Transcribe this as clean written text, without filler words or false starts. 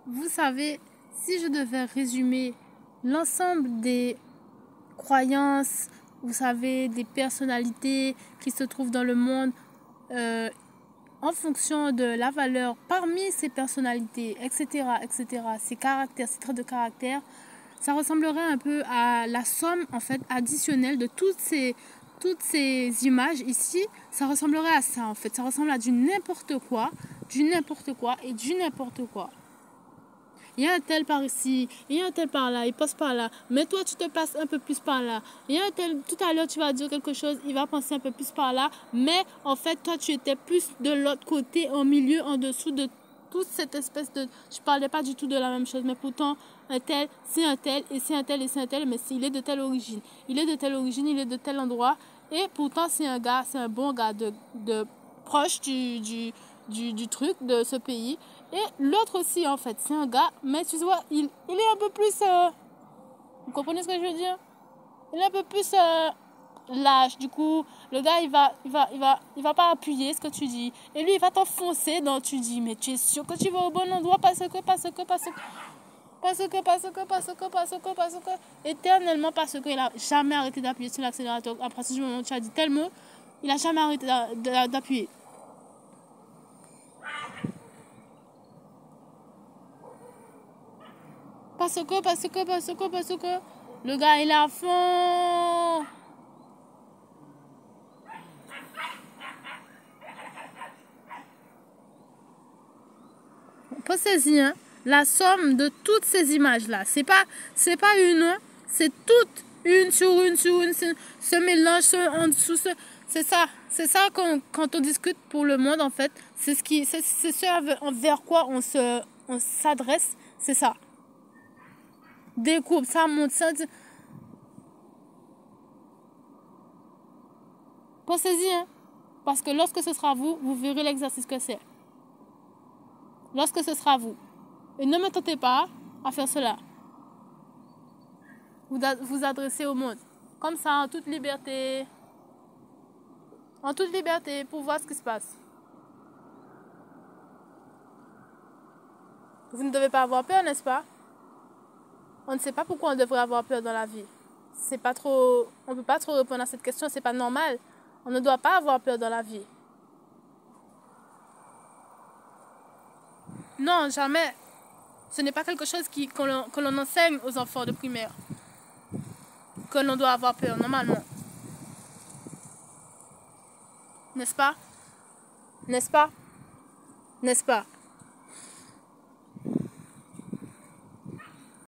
Vous savez, si je devais résumer l'ensemble des croyances, vous savez, des personnalités qui se trouvent dans le monde, en fonction de la valeur parmi ces personnalités, etc., ces caractères, ces traits de caractère, ça ressemblerait un peu à la somme en fait additionnelle de toutes ces images ici. Ça ressemblerait à ça en fait. Ça ressemble à du n'importe quoi et du n'importe quoi. Il y a un tel par ici, il y a un tel par là, il passe par là, mais toi tu te passes un peu plus par là. Il y a un tel, tout à l'heure tu vas dire quelque chose, il va passer un peu plus par là, mais en fait toi tu étais plus de l'autre côté, au milieu, en dessous de toute cette espèce de... Je parlais pas du tout de la même chose, mais pourtant un tel, c'est un tel, et c'est un tel, et c'est un tel, mais il est de telle origine. Il est de telle origine, il est de tel endroit, et pourtant c'est un gars, c'est un bon gars de proche du truc, de ce pays. Et l'autre aussi, en fait, c'est un gars, mais tu vois, il est un peu plus... vous comprenez ce que je veux dire? Il est un peu plus lâche. Du coup, le gars, il va pas appuyer ce que tu dis. Et lui, il va t'enfoncer dans tu dis, mais tu es sûr que tu vas au bon endroit parce que, éternellement parce qu'il a jamais arrêté d'appuyer sur l'accélérateur. Après ce moment où tu as dit tel mot, il a jamais arrêté d'appuyer. Parce que, le gars, il est à fond. Pensez-y, hein, la somme de toutes ces images-là, c'est pas une, c'est toutes, une sur une, ce mélange, en dessous, c'est ça quand on discute pour le monde, en fait, c'est ce envers quoi on s'adresse, c'est ça. Découpe, ça monte, ça... Pensez-y, hein, parce que lorsque ce sera vous, vous verrez l'exercice que c'est. Lorsque ce sera vous. Et ne me tentez pas à faire cela. Vous adresser au monde. Comme ça, en toute liberté. En toute liberté, pour voir ce qui se passe. Vous ne devez pas avoir peur, n'est-ce pas? On ne sait pas pourquoi on devrait avoir peur dans la vie. C'est pas trop... On ne peut pas trop répondre à cette question, c'est pas normal. On ne doit pas avoir peur dans la vie. Non, jamais. Ce n'est pas quelque chose que l'on enseigne aux enfants de primaire. Que l'on doit avoir peur, normalement. N'est-ce pas? N'est-ce pas? N'est-ce pas?